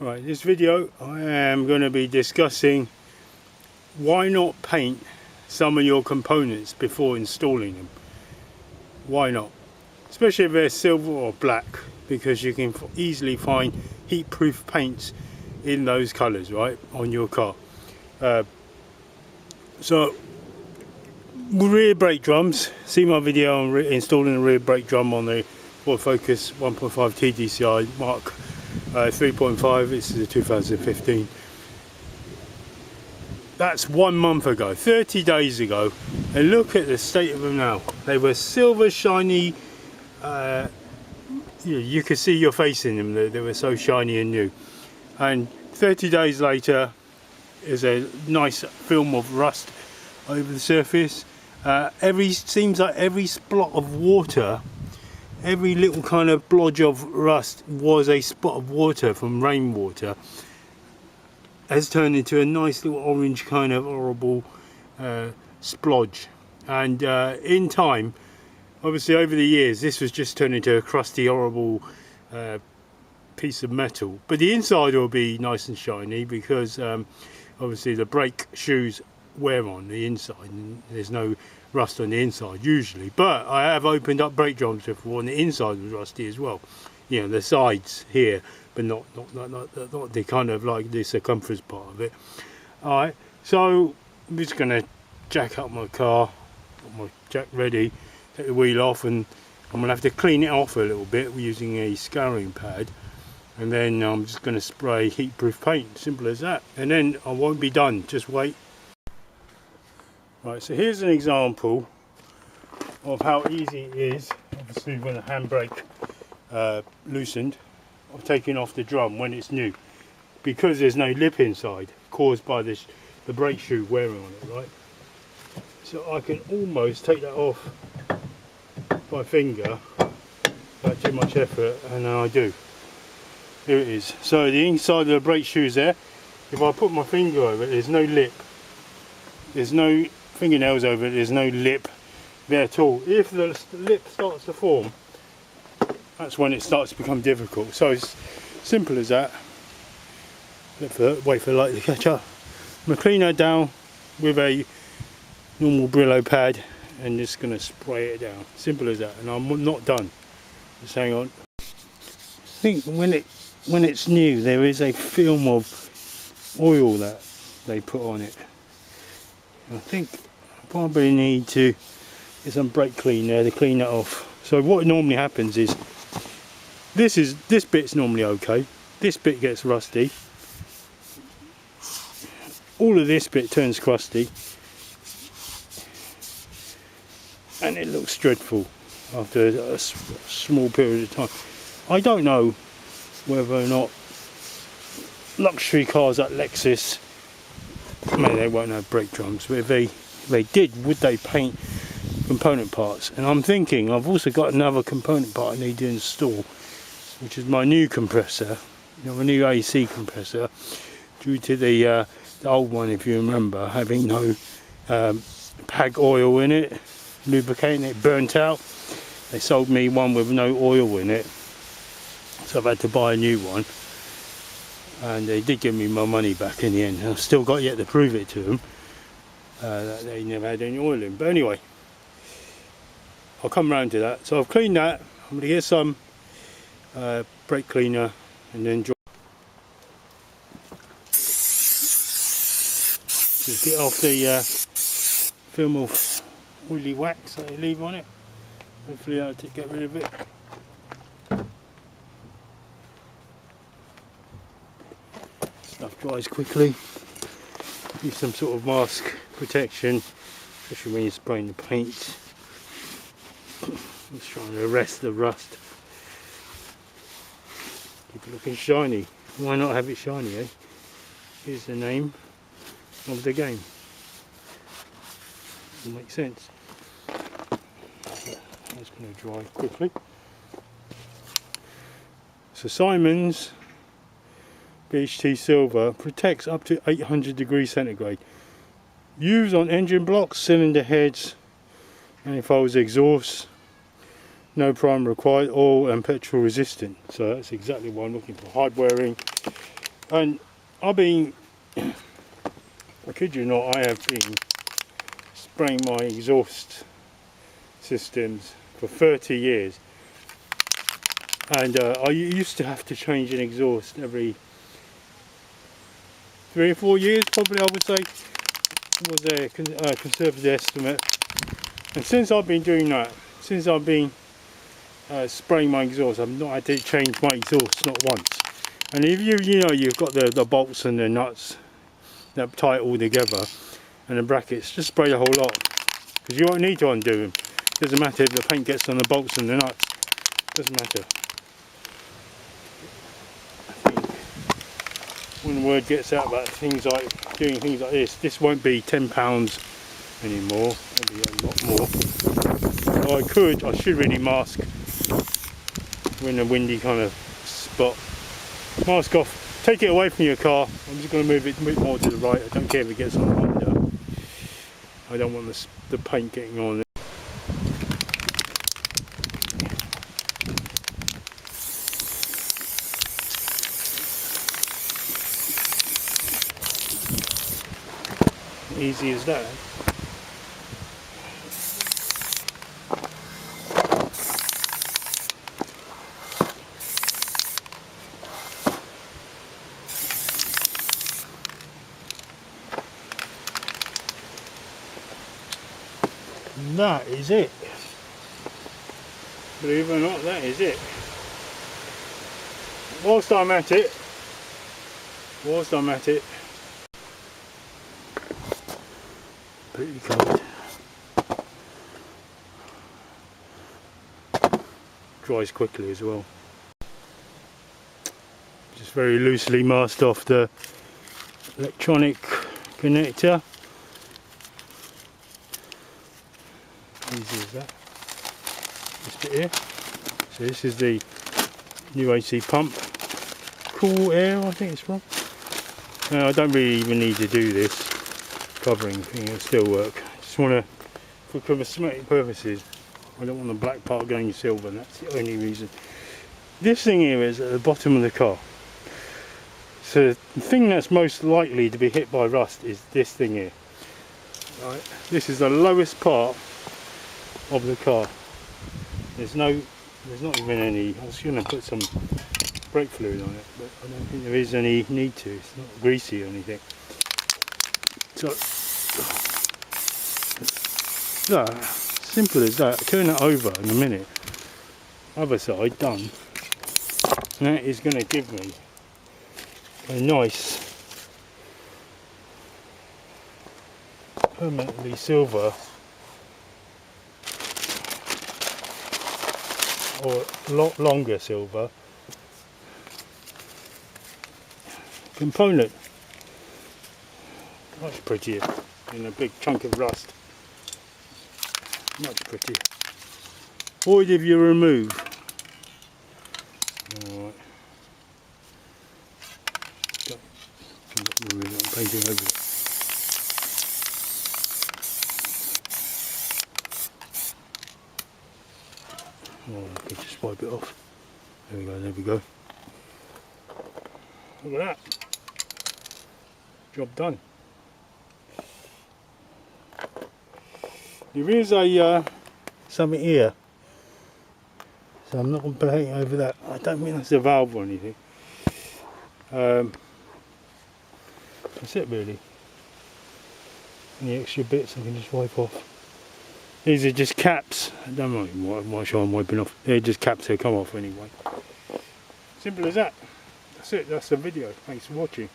Right, this video I am going to be discussing why not paint some of your components before installing them. Why not? Especially if they're silver or black, because you can easily find heat-proof paints in those colours, right, on your car. So rear brake drums, see my video on installing a rear brake drum on the Ford Focus 1.5 TDCi Mark 3.5. This is a 2015. That's 1 month ago, 30 days ago, and look at the state of them now. They were silver shiny, you could see your face in them, they were so shiny and new. And 30 days later is a nice film of rust over the surface. Seems like every splot of water, every little kind of blodge of rust was a spot of water from rainwater, has turned into a nice little orange kind of horrible splodge. And in time, obviously over the years, this was just turned into a crusty horrible piece of metal, but the inside will be nice and shiny because obviously the brake shoes wear on the inside and there's no rust on the inside usually. But I have opened up brake drums before and the inside was rusty as well, you know, the sides here, but not the kind of like the circumference part of it. Alright, so I'm just going to jack up my car, got my jack ready, take the wheel off, and I'm going to have to clean it off a little bit using a scouring pad, and then I'm just going to spray heat-proof paint, simple as that, and then I won't be done, just wait. Right, so here's an example of how easy it is, obviously when the handbrake loosened, of taking off the drum when it's new, because there's no lip inside caused by the brake shoe wearing on it, right? So I can almost take that off by finger without too much effort, and then I do. Here it is. So the inside of the brake shoe is there. If I put my finger over it, there's no lip, there's no fingernails over it, there's no lip there at all. If the lip starts to form, that's when it starts to become difficult. So it's simple as that. Wait for the light to catch up. I'm going to clean that down with a normal Brillo pad and just going to spray it down. Simple as that. And I'm not done. Just hang on. I think when it's new, there is a film of oil that they put on it. I think I probably need to get some brake cleaner to clean that off. So what normally happens is this bit's normally okay. This bit gets rusty. All of this bit turns crusty, and it looks dreadful after a small period of time. I don't know whether or not luxury cars like Lexus, maybe they won't have brake drums, but if they did, would they paint component parts? And I'm thinking I've also got another component part I need to install, which is my new compressor, you know, a new AC compressor, due to the old one, if you remember, having no PAG oil in it, lubricating it, burnt out. They sold me one with no oil in it, so I've had to buy a new one, and they did give me my money back in the end. I've still got yet to prove it to them that they never had any oil in. But anyway, I'll come round to that. So I've cleaned that. I'm going to get some brake cleaner and then just get off the film of oily wax that they leave on it. Hopefully I'll get rid of it. Stuff dries quickly. Use some sort of mask protection, especially when you're spraying the paint. Just trying to arrest the rust. Keep it looking shiny. Why not have it shiny, eh? Here's the name of the game. Doesn't make sense. That's going to dry quickly. So Simon's BHT Silver protects up to 800 degrees centigrade. Used on engine blocks, cylinder heads, manifolds, exhausts. No primer required, oil and petrol resistant. So that's exactly what I'm looking for. Hard wearing, And I've been, I kid you not, I have been spraying my exhaust systems for 30 years. And I used to have to change an exhaust every 3 or 4 years, probably, I would say, was a conservative estimate. And since I've been doing that, since I've been spraying my exhaust, I've not had to change my exhaust, not once. And if you've got the bolts and the nuts that tie it all together, and the brackets, just spray the whole lot, because you won't need to undo them. Doesn't matter if the paint gets on the bolts and the nuts, doesn't matter. When the word gets out about things like doing things like this won't be £10 anymore, it'll be a lot more. I should really mask when a windy kind of spot. Mask off, take it away from your car. I'm just going to move it a bit more to the right. I don't care if it gets on the window. I don't want the paint getting on it. Easy as that. That is it. Believe it or not, that is it. Whilst I'm at it, pretty cold. Dries quickly as well. Just very loosely masked off the electronic connector. Easy as that. This bit here. So this is the new AC pump. Cool air, I think it's from. No, I don't really even need to do this covering thing, it'll still work. Just want to, for cosmetic purposes, I don't want the black part going silver, and that's the only reason. This thing here is at the bottom of the car. So the thing that's most likely to be hit by rust is this thing here. Right. This is the lowest part of the car. There's not even any. I was going to put some brake fluid on it, but I don't think there is any need to. It's not greasy or anything. So that, simple as that. Turn it over in a minute. Other side done. And that is going to give me a nice permanently silver, or a lot longer silver component. Much prettier than a big chunk of rust. Much prettier. Void if you remove. Alright. I'm painting over it. Oh, I can just wipe it off. There we go, there we go. Look at that. Job done. There is a something here, so I'm not going to paint over that. I don't think that's a valve or anything. That's it really. Any extra bits I can just wipe off. These are just caps. I don't know why I'm wiping off. They're just caps that come off anyway. Simple as that. That's it. That's the video. Thanks for watching.